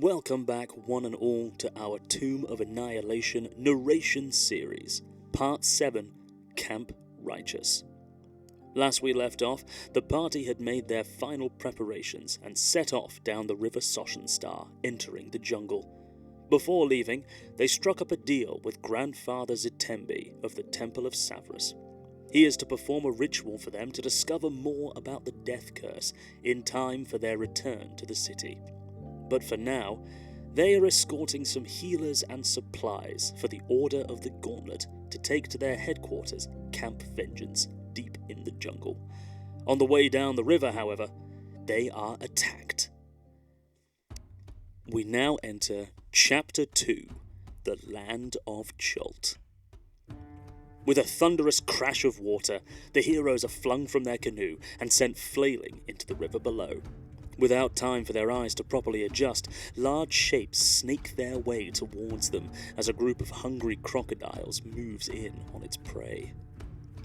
Welcome back one and all to our Tomb of Annihilation narration series, Part 7, Camp Righteous. Last we left off, the party had made their final preparations and set off down the River Soshenstar, entering the jungle. Before leaving, they struck up a deal with Grandfather Zitembi of the Temple of Savras. He is to perform a ritual for them to discover more about the death curse in time for their return to the city. But for now, they are escorting some healers and supplies for the Order of the Gauntlet to take to their headquarters, Camp Vengeance, deep in the jungle. On the way down the river, however, they are attacked. We now enter Chapter 2, The Land of Chult. With a thunderous crash of water, the heroes are flung from their canoe and sent flailing into the river below. Without time for their eyes to properly adjust, large shapes snake their way towards them as a group of hungry crocodiles moves in on its prey.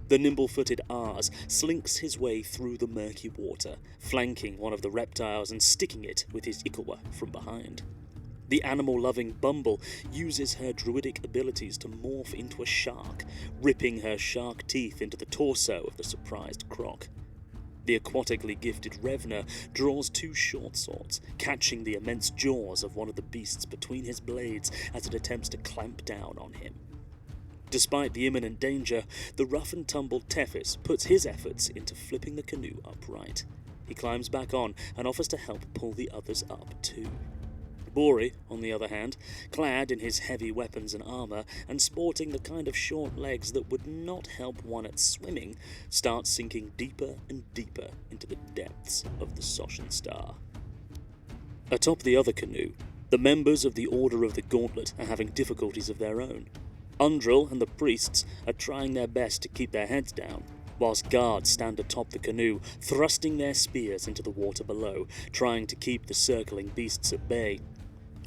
The nimble-footed Ars slinks his way through the murky water, flanking one of the reptiles and sticking it with his ikawa from behind. The animal-loving Bumble uses her druidic abilities to morph into a shark, ripping her shark teeth into the torso of the surprised croc. The aquatically gifted Revner draws two short swords, catching the immense jaws of one of the beasts between his blades as it attempts to clamp down on him. Despite the imminent danger, the rough-and-tumble Tethys puts his efforts into flipping the canoe upright. He climbs back on and offers to help pull the others up too. Bori, on the other hand, clad in his heavy weapons and armor, and sporting the kind of short legs that would not help one at swimming, starts sinking deeper and deeper into the depths of the Soshenstar. Atop the other canoe, the members of the Order of the Gauntlet are having difficulties of their own. Undril and the priests are trying their best to keep their heads down, whilst guards stand atop the canoe, thrusting their spears into the water below, trying to keep the circling beasts at bay.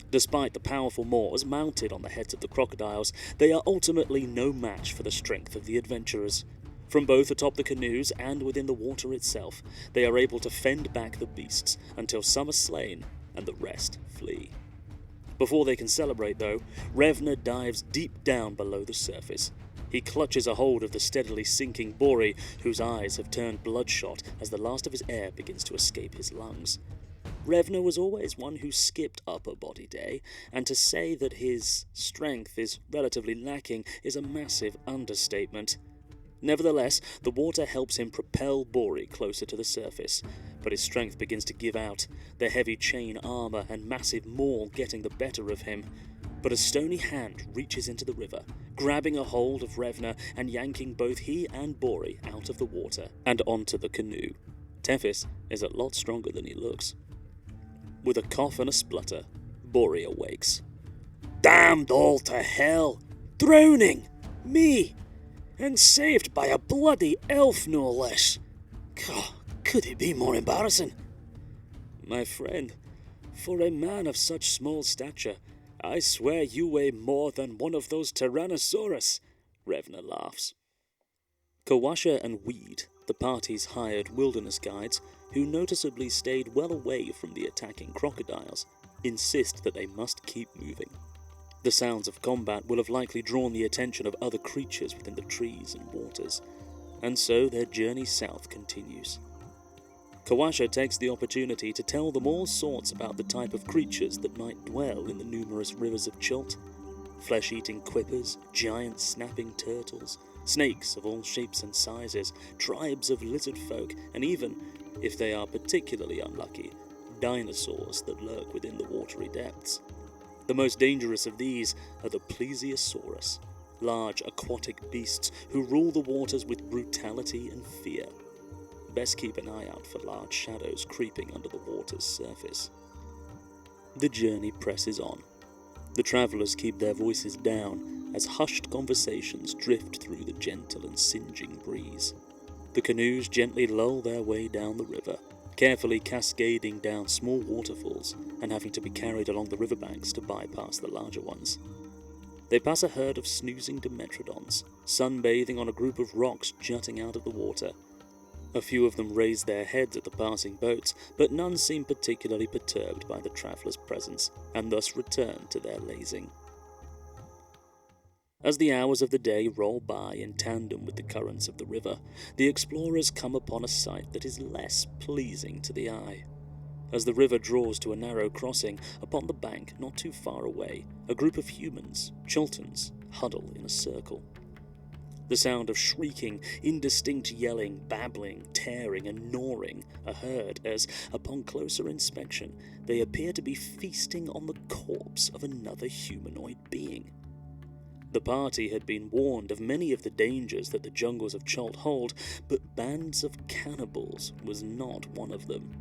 Despite the powerful maws mounted on the heads of the crocodiles, they are ultimately no match for the strength of the adventurers. From both atop the canoes and within the water itself, they are able to fend back the beasts until some are slain and the rest flee. Before they can celebrate, though, Revner dives deep down below the surface. He clutches a hold of the steadily sinking Bori, whose eyes have turned bloodshot as the last of his air begins to escape his lungs. Revner was always one who skipped upper body day, and to say that his strength is relatively lacking is a massive understatement. Nevertheless, the water helps him propel Bori closer to the surface, but his strength begins to give out, the heavy chain armor and massive maul getting the better of him. But a stony hand reaches into the river, grabbing a hold of Revner and yanking both he and Bori out of the water and onto the canoe. Tethys is a lot stronger than he looks. With a cough and a splutter, Bori awakes. Damned all to hell! Drowning! Me! And saved by a bloody elf, no less! Could it be more embarrassing? My friend, for a man of such small stature, I swear you weigh more than one of those Tyrannosaurus, Revner laughs. Kawasha and Weed, the party's hired wilderness guides, who noticeably stayed well away from the attacking crocodiles, insist that they must keep moving. The sounds of combat will have likely drawn the attention of other creatures within the trees and waters, and so their journey south continues. Kawasha takes the opportunity to tell them all sorts about the type of creatures that might dwell in the numerous rivers of Chult. Flesh-eating quippers, giant snapping turtles, snakes of all shapes and sizes, tribes of lizard folk, and even, if they are particularly unlucky, dinosaurs that lurk within the watery depths. The most dangerous of these are the Plesiosaurus, large aquatic beasts who rule the waters with brutality and fear. Best keep an eye out for large shadows creeping under the water's surface. The journey presses on. The travellers keep their voices down as hushed conversations drift through the gentle and singeing breeze. The canoes gently lull their way down the river, carefully cascading down small waterfalls and having to be carried along the riverbanks to bypass the larger ones. They pass a herd of snoozing Dimetrodons, sunbathing on a group of rocks jutting out of the water. A few of them raised their heads at the passing boats, but none seemed particularly perturbed by the travellers' presence, and thus returned to their lazing. As the hours of the day roll by in tandem with the currents of the river, the explorers come upon a sight that is less pleasing to the eye. As the river draws to a narrow crossing, upon the bank, not too far away, a group of humans, Chultans, huddle in a circle. The sound of shrieking, indistinct yelling, babbling, tearing, and gnawing are heard as, upon closer inspection, they appear to be feasting on the corpse of another humanoid being. The party had been warned of many of the dangers that the jungles of Chult hold, but bands of cannibals was not one of them.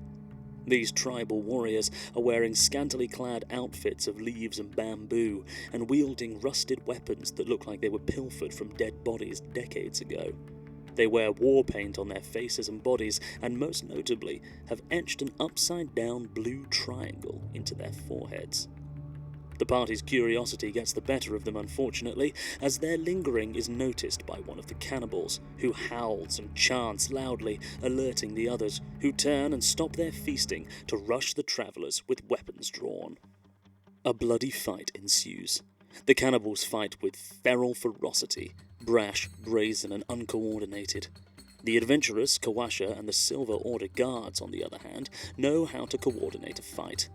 These tribal warriors are wearing scantily clad outfits of leaves and bamboo, and wielding rusted weapons that look like they were pilfered from dead bodies decades ago. They wear war paint on their faces and bodies, and most notably have etched an upside-down blue triangle into their foreheads. The party's curiosity gets the better of them, unfortunately, as their lingering is noticed by one of the cannibals, who howls and chants loudly, alerting the others, who turn and stop their feasting to rush the travellers with weapons drawn. A bloody fight ensues. The cannibals fight with feral ferocity, brash, brazen, and uncoordinated. The adventurous, Kawasha, and the Silver Order guards, on the other hand, know how to coordinate a fight.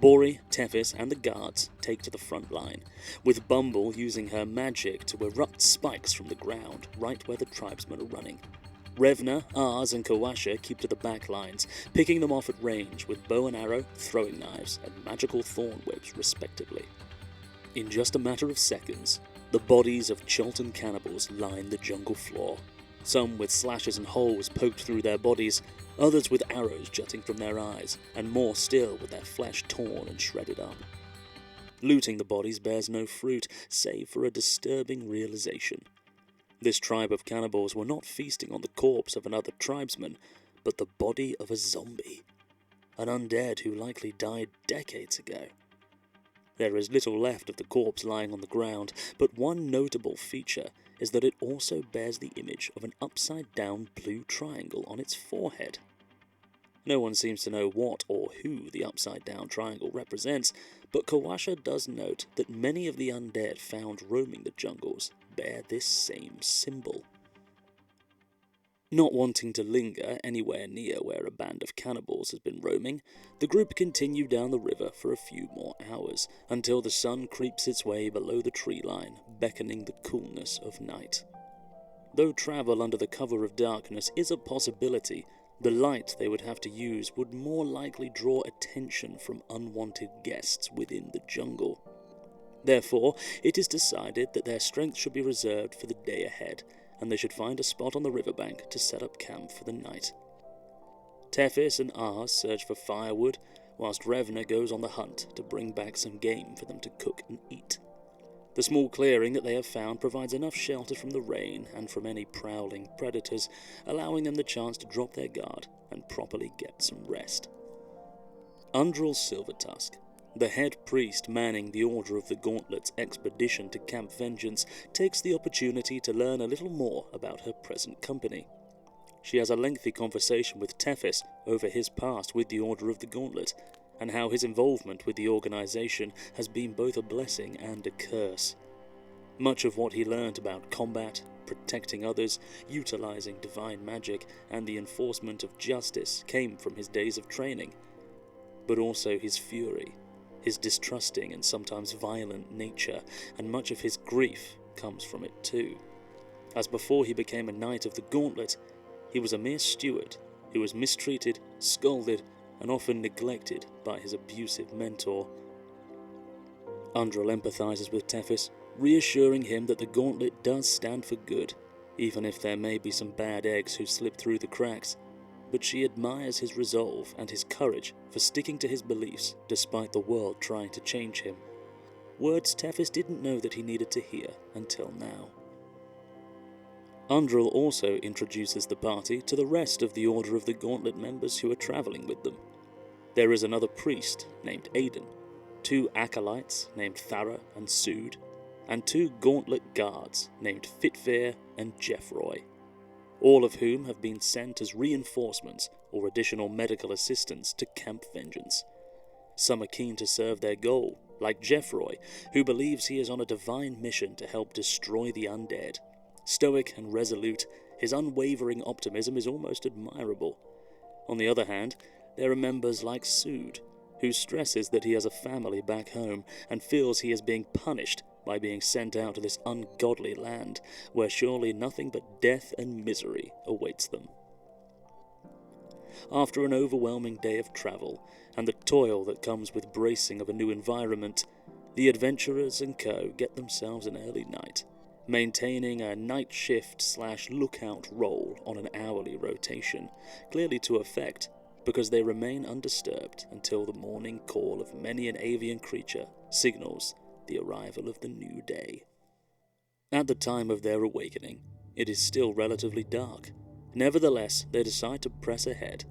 Bori, Tethys, and the guards take to the front line, with Bumble using her magic to erupt spikes from the ground right where the tribesmen are running. Revna, Ars, and Kawasha keep to the back lines, picking them off at range with bow and arrow, throwing knives, and magical thorn whips, respectively. In just a matter of seconds, the bodies of Chultan cannibals line the jungle floor, some with slashes and holes poked through their bodies, others with arrows jutting from their eyes, and more still with their flesh torn and shredded up. Looting the bodies bears no fruit, save for a disturbing realization. This tribe of cannibals were not feasting on the corpse of another tribesman, but the body of a zombie, an undead who likely died decades ago. There is little left of the corpse lying on the ground, but one notable feature is that it also bears the image of an upside-down blue triangle on its forehead. No one seems to know what or who the upside-down triangle represents, but Kawasha does note that many of the undead found roaming the jungles bear this same symbol. Not wanting to linger anywhere near where a band of cannibals has been roaming, the group continue down the river for a few more hours, until the sun creeps its way below the tree line, beckoning the coolness of night. Though travel under the cover of darkness is a possibility, the light they would have to use would more likely draw attention from unwanted guests within the jungle. Therefore, it is decided that their strength should be reserved for the day ahead, and they should find a spot on the riverbank to set up camp for the night. Tethys and Ars search for firewood, whilst Revna goes on the hunt to bring back some game for them to cook and eat. The small clearing that they have found provides enough shelter from the rain and from any prowling predators, allowing them the chance to drop their guard and properly get some rest. Undral Silvertusk, the head priest manning the Order of the Gauntlet's expedition to Camp Vengeance, takes the opportunity to learn a little more about her present company. She has a lengthy conversation with Tethys over his past with the Order of the Gauntlet, and how his involvement with the organization has been both a blessing and a curse. Much of what he learned about combat, protecting others, utilizing divine magic, and the enforcement of justice came from his days of training, but also his fury, his distrusting and sometimes violent nature, and much of his grief comes from it too. As before he became a knight of the Gauntlet, he was a mere steward who was mistreated, scolded, and often neglected by his abusive mentor. Undral empathizes with Tethys, reassuring him that the Gauntlet does stand for good, even if there may be some bad eggs who slip through the cracks, but she admires his resolve and his courage for sticking to his beliefs despite the world trying to change him. Words Tethys didn't know that he needed to hear until now. Undral also introduces the party to the rest of the Order of the Gauntlet members who are travelling with them. There is another priest named Aidan, 2 acolytes named Thara and Sood, and 2 Gauntlet guards named Fitvir and Jeffroy. all of whom have been sent as reinforcements or additional medical assistance to Camp Vengeance. Some are keen to serve their goal, like Jeffroy, who believes he is on a divine mission to help destroy the undead. Stoic and resolute, his unwavering optimism is almost admirable. On the other hand, there are members like Sood, who stresses that he has a family back home and feels he is being punished by being sent out to this ungodly land, where surely nothing but death and misery awaits them. After an overwhelming day of travel, and the toil that comes with bracing of a new environment, the adventurers and co. get themselves an early night, maintaining a night shift/lookout role on an hourly rotation, clearly to effect, because they remain undisturbed until the morning call of many an avian creature signals the arrival of the new day. At the time of their awakening, it is still relatively dark. Nevertheless, they decide to press ahead,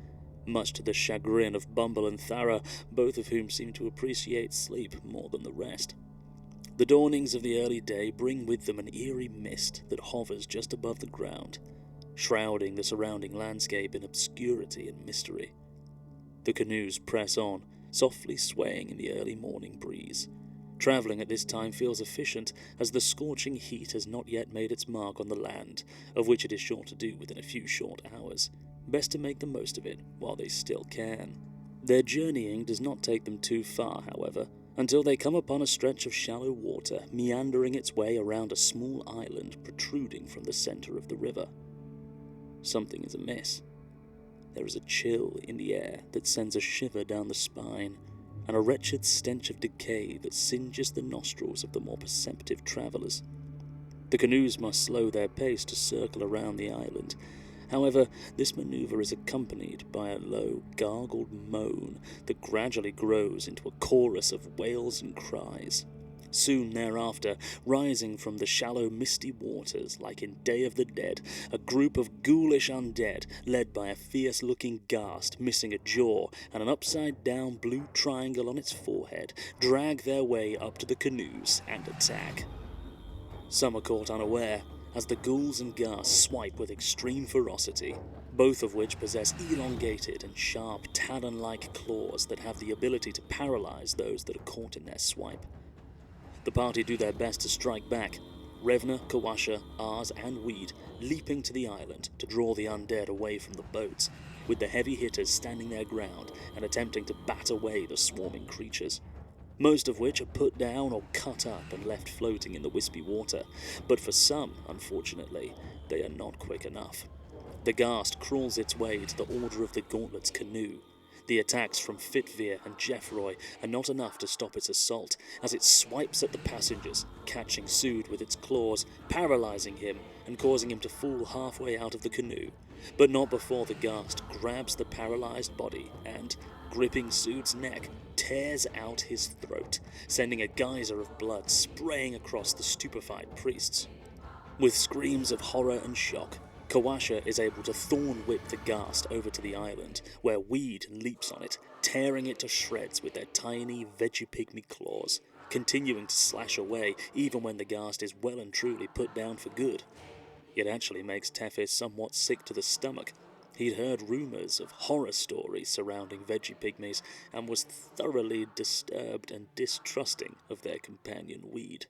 much to the chagrin of Bumble and Thara, both of whom seem to appreciate sleep more than the rest. The dawnings of the early day bring with them an eerie mist that hovers just above the ground, shrouding the surrounding landscape in obscurity and mystery. The canoes press on, softly swaying in the early morning breeze. Travelling at this time feels efficient, as the scorching heat has not yet made its mark on the land, of which it is sure to do within a few short hours. Best to make the most of it while they still can. Their journeying does not take them too far, however, until they come upon a stretch of shallow water meandering its way around a small island protruding from the centre of the river. Something is amiss. There is a chill in the air that sends a shiver down the spine, and a wretched stench of decay that singes the nostrils of the more perceptive travellers. The canoes must slow their pace to circle around the island. However, this manoeuvre is accompanied by a low, gargled moan that gradually grows into a chorus of wails and cries. Soon thereafter, rising from the shallow, misty waters like in Day of the Dead, a group of ghoulish undead, led by a fierce-looking ghast missing a jaw and an upside-down blue triangle on its forehead, drag their way up to the canoes and attack. Some are caught unaware, as the ghouls and ghasts swipe with extreme ferocity, both of which possess elongated and sharp talon-like claws that have the ability to paralyze those that are caught in their swipe. The party do their best to strike back, Revna, Kawasha, Ars, and Weed leaping to the island to draw the undead away from the boats, with the heavy hitters standing their ground and attempting to bat away the swarming creatures, most of which are put down or cut up and left floating in the wispy water, but for some, unfortunately, they are not quick enough. The ghast crawls its way to the Order of the Gauntlet's canoe. The attacks from Fitvir and Jeffroy are not enough to stop its assault, as it swipes at the passengers, catching Sood with its claws, paralyzing him and causing him to fall halfway out of the canoe, but not before the ghast grabs the paralyzed body and, gripping Sood's neck, tears out his throat, sending a geyser of blood spraying across the stupefied priests. With screams of horror and shock, Kawasha is able to thorn whip the ghast over to the island, where Weed leaps on it, tearing it to shreds with their tiny veggie-pygmy claws, continuing to slash away even when the ghast is well and truly put down for good. It actually makes Tethys somewhat sick to the stomach. He'd heard rumours of horror stories surrounding veggie-pygmies and was thoroughly disturbed and distrusting of their companion Weed.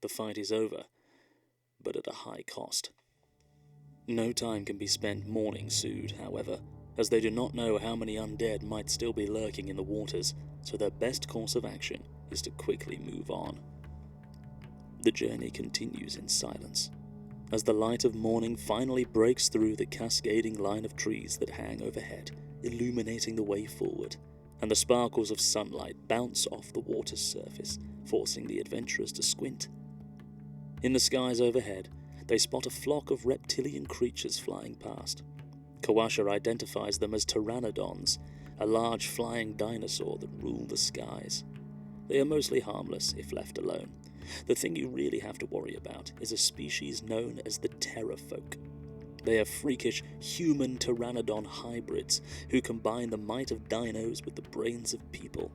The fight is over, but at a high cost. No time can be spent mourning Sood, however, as they do not know how many undead might still be lurking in the waters, so their best course of action is to quickly move on. The journey continues in silence, as the light of morning finally breaks through the cascading line of trees that hang overhead, illuminating the way forward, and the sparkles of sunlight bounce off the water's surface, forcing the adventurers to squint. In the skies overhead, they spot a flock of reptilian creatures flying past. Kawasha identifies them as pteranodons, a large flying dinosaur that rule the skies. They are mostly harmless if left alone. The thing you really have to worry about is a species known as the Terrafolk. They are freakish human pteranodon hybrids who combine the might of dinos with the brains of people.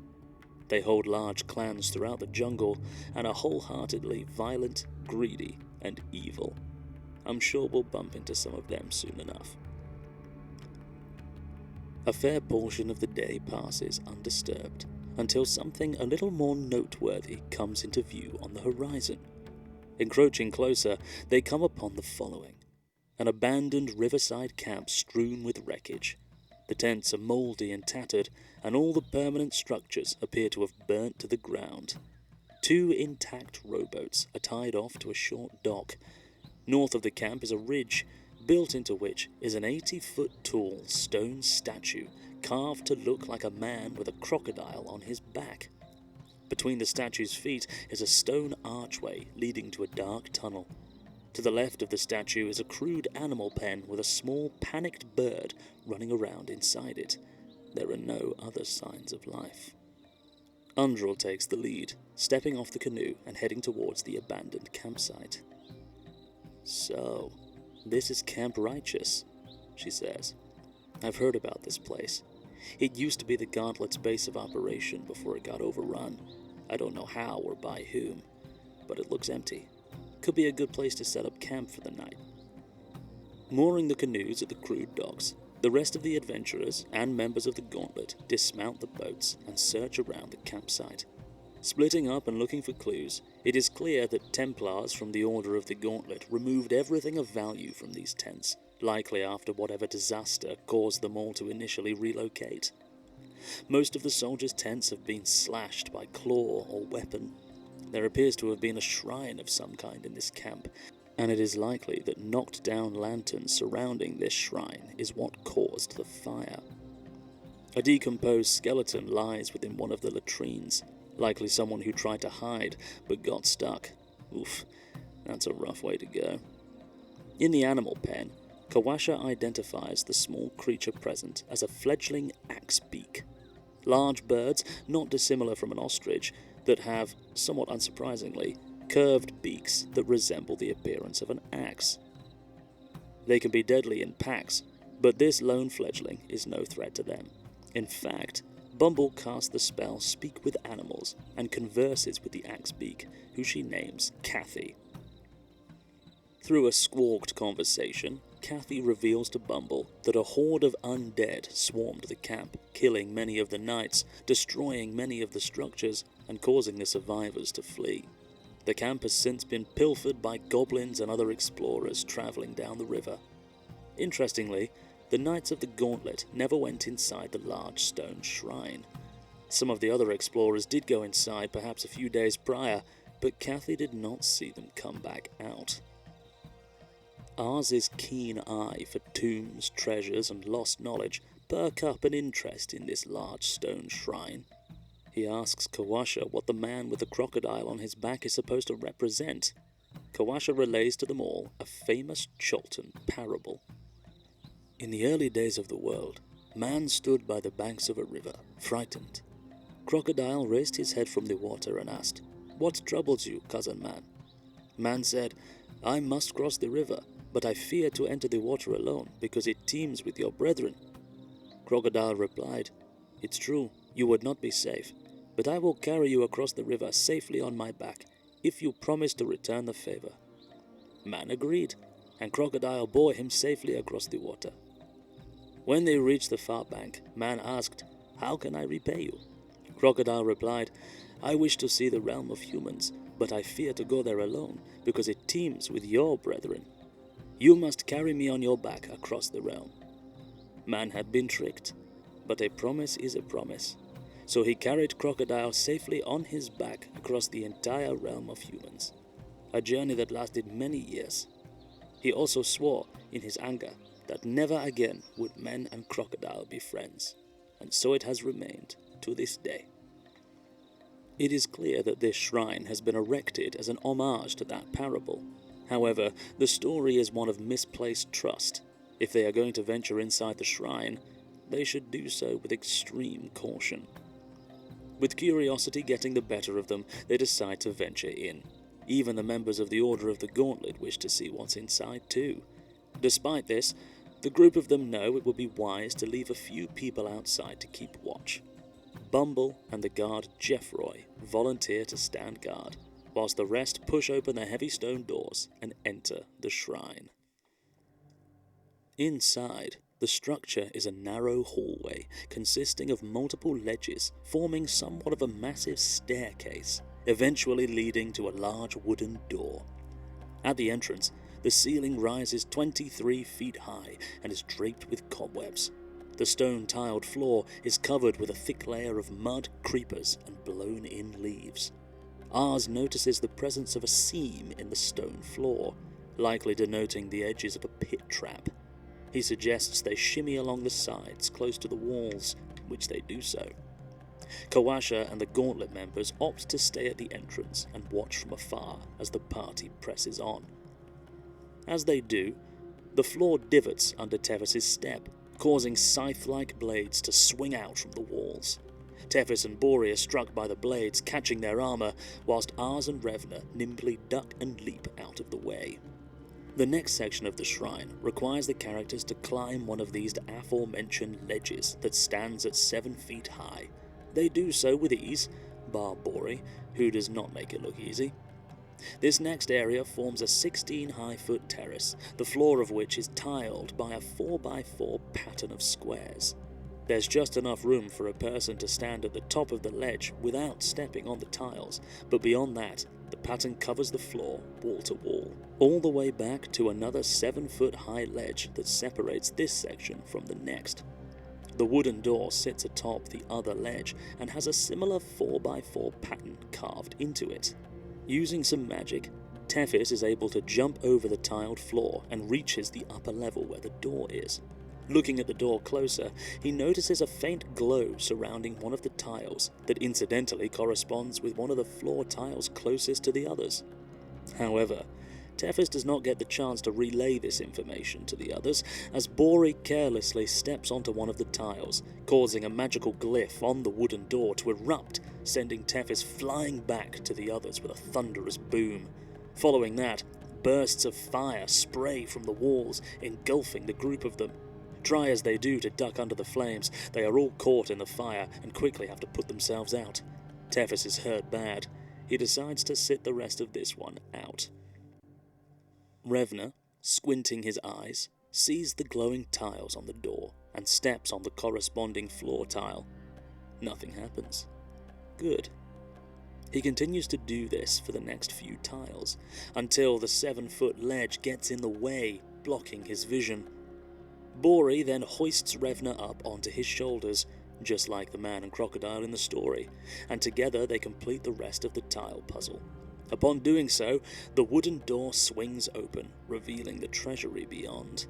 They hold large clans throughout the jungle and are wholeheartedly violent, greedy, and evil. I'm sure we'll bump into some of them soon enough. A fair portion of the day passes undisturbed, until something a little more noteworthy comes into view on the horizon. Encroaching closer, they come upon the following: an abandoned riverside camp strewn with wreckage. The tents are mouldy and tattered, and all the permanent structures appear to have burnt to the ground. 2 intact rowboats are tied off to a short dock. North of the camp is a ridge, built into which is an 80-foot-tall stone statue carved to look like a man with a crocodile on his back. Between the statue's feet is a stone archway leading to a dark tunnel. To the left of the statue is a crude animal pen with a small panicked bird running around inside it. There are no other signs of life. Undril takes the lead, stepping off the canoe and heading towards the abandoned campsite. "So, this is Camp Righteous," she says. "I've heard about this place. It used to be the Gauntlet's base of operation before it got overrun. I don't know how or by whom, but it looks empty. Could be a good place to set up camp for the night." Mooring the canoes at the crude docks, the rest of the adventurers and members of the Gauntlet dismount the boats and search around the campsite. Splitting up and looking for clues, it is clear that Templars from the Order of the Gauntlet removed everything of value from these tents, likely after whatever disaster caused them all to initially relocate. Most of the soldiers' tents have been slashed by claw or weapon. There appears to have been a shrine of some kind in this camp, and it is likely that knocked-down lanterns surrounding this shrine is what caused the fire. A decomposed skeleton lies within one of the latrines, likely someone who tried to hide but got stuck. Oof, that's a rough way to go. In the animal pen, Kawasha identifies the small creature present as a fledgling axebeak. Large birds, not dissimilar from an ostrich, that have, somewhat unsurprisingly, curved beaks that resemble the appearance of an axe. They can be deadly in packs, but this lone fledgling is no threat to them. In fact, Bumble casts the spell Speak with Animals and converses with the axebeak, who she names Kathy. Through a squawked conversation, Kathy reveals to Bumble that a horde of undead swarmed the camp, killing many of the knights, destroying many of the structures, and causing the survivors to flee. The camp has since been pilfered by goblins and other explorers traveling down the river. Interestingly, the Knights of the Gauntlet never went inside the large stone shrine. Some of the other explorers did go inside perhaps a few days prior, but Kathy did not see them come back out. Ars's keen eye for tombs, treasures, and lost knowledge perk up an interest in this large stone shrine. He asks Kawasha what the man with the crocodile on his back is supposed to represent. Kawasha relays to them all a famous Chultan parable. In the early days of the world, man stood by the banks of a river, frightened. Crocodile raised his head from the water and asked, "What troubles you, cousin man?" Man said, "I must cross the river, but I fear to enter the water alone, because it teems with your brethren." Crocodile replied, "It's true, you would not be safe, but I will carry you across the river safely on my back, if you promise to return the favor." Man agreed, and Crocodile bore him safely across the water. When they reached the far bank, Man asked, "How can I repay you?" Crocodile replied, "I wish to see the realm of humans, but I fear to go there alone, because it teems with your brethren. You must carry me on your back across the realm." Man had been tricked, but a promise is a promise. So he carried Crocodile safely on his back across the entire realm of humans, a journey that lasted many years. He also swore, in his anger, that never again would men and Crocodile be friends, and so it has remained to this day. It is clear that this shrine has been erected as an homage to that parable. However, the story is one of misplaced trust. If they are going to venture inside the shrine, they should do so with extreme caution. With curiosity getting the better of them, they decide to venture in. Even the members of the Order of the Gauntlet wish to see what's inside too. Despite this, the group of them know it would be wise to leave a few people outside to keep watch. Bumble and the guard Jeffroy volunteer to stand guard, whilst the rest push open the heavy stone doors and enter the shrine. Inside, the structure is a narrow hallway consisting of multiple ledges forming somewhat of a massive staircase, eventually leading to a large wooden door. At the entrance, the ceiling rises 23 feet high and is draped with cobwebs. The stone-tiled floor is covered with a thick layer of mud, creepers, and blown-in leaves. Ars notices the presence of a seam in the stone floor, likely denoting the edges of a pit trap. He suggests they shimmy along the sides close to the walls, which they do so. Kawasha and the Gauntlet members opt to stay at the entrance and watch from afar as the party presses on. As they do, the floor divots under Tethys' step, causing scythe-like blades to swing out from the walls. Tethys and Bori are struck by the blades, catching their armor, whilst Ars and Revna nimbly duck and leap out of the way. The next section of the shrine requires the characters to climb one of these aforementioned ledges that stands at 7 feet high. They do so with ease, bar Bori, who does not make it look easy. This next area forms a 16-high-foot terrace, the floor of which is tiled by a 4x4 pattern of squares. There's just enough room for a person to stand at the top of the ledge without stepping on the tiles, but beyond that, the pattern covers the floor wall to wall, all the way back to another 7-foot-high ledge that separates this section from the next. The wooden door sits atop the other ledge and has a similar 4x4 pattern carved into it. Using some magic, Tethys is able to jump over the tiled floor and reaches the upper level where the door is. Looking at the door closer, he notices a faint glow surrounding one of the tiles that incidentally corresponds with one of the floor tiles closest to the others. However, Tethys does not get the chance to relay this information to the others, as Bori carelessly steps onto one of the tiles, causing a magical glyph on the wooden door to erupt, sending Tethys flying back to the others with a thunderous boom. Following that, bursts of fire spray from the walls, engulfing the group of them. Try as they do to duck under the flames, they are all caught in the fire and quickly have to put themselves out. Tethys is hurt bad. He decides to sit the rest of this one out. Revna, squinting his eyes, sees the glowing tiles on the door and steps on the corresponding floor tile. Nothing happens. Good. He continues to do this for the next few tiles, until the 7-foot ledge gets in the way, blocking his vision. Bori then hoists Revna up onto his shoulders, just like the man and crocodile in the story, and together they complete the rest of the tile puzzle. Upon doing so, the wooden door swings open, revealing the treasury beyond.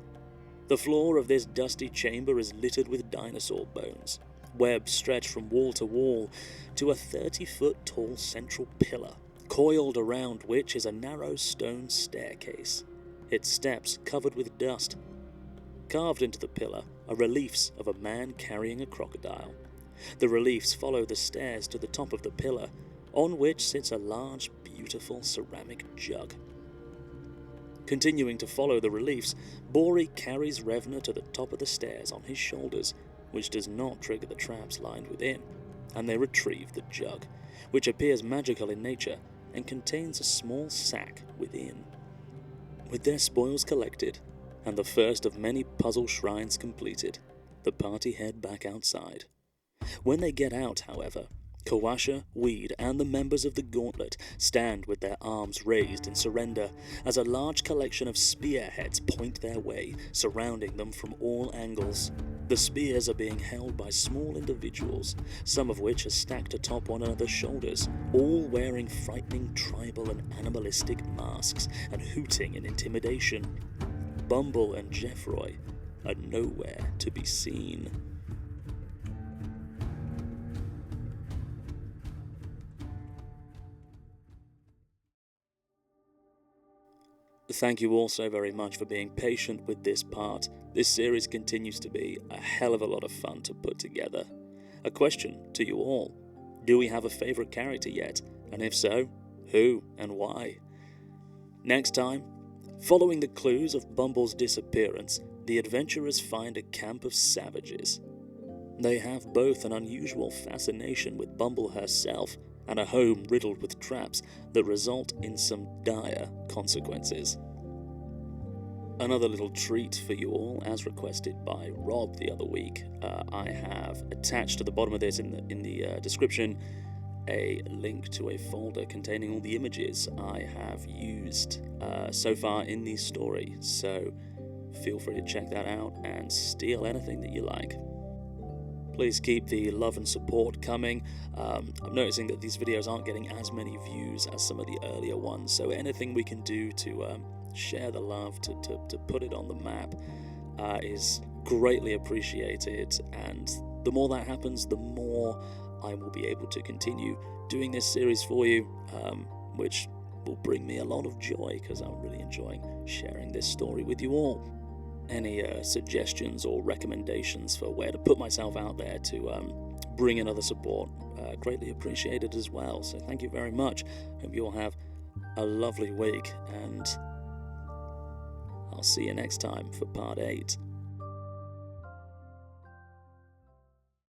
The floor of this dusty chamber is littered with dinosaur bones. Webs stretch from wall to wall to a 30-foot-tall central pillar, coiled around which is a narrow stone staircase, its steps covered with dust. Carved into the pillar are reliefs of a man carrying a crocodile. The reliefs follow the stairs to the top of the pillar, on which sits a large, beautiful ceramic jug. Continuing to follow the reliefs, Bori carries Revna to the top of the stairs on his shoulders, which does not trigger the traps lined within, and they retrieve the jug, which appears magical in nature and contains a small sack within. With their spoils collected, and the first of many puzzle shrines completed, the party head back outside. When they get out, however, Kawasha, Weed, and the members of the Gauntlet stand with their arms raised in surrender as a large collection of spearheads point their way, surrounding them from all angles. The spears are being held by small individuals, some of which are stacked atop one another's shoulders, all wearing frightening tribal and animalistic masks and hooting in intimidation. Bumble and Jeffroy are nowhere to be seen. Thank you all so very much for being patient with this part. This series continues to be a hell of a lot of fun to put together. A question to you all: do we have a favourite character yet? And if so, who and why? Next time, following the clues of Bumble's disappearance, the adventurers find a camp of savages. They have both an unusual fascination with Bumble herself and a home riddled with traps that result in some dire consequences. Another little treat for you all, as requested by Rob the other week, I have attached to the bottom of this in the description a link to a folder containing all the images I have used so far in the story, so feel free to check that out and steal anything that you like. Please keep the love and support coming. I'm noticing that these videos aren't getting as many views as some of the earlier ones, so anything we can do to share the love, to put it on the map, is greatly appreciated, and the more that happens, the more I will be able to continue doing this series for you, which will bring me a lot of joy because I'm really enjoying sharing this story with you all. Any suggestions or recommendations for where to put myself out there to bring in other support, greatly appreciated as well. So thank you very much. Hope you all have a lovely week, and I'll see you next time for part 8.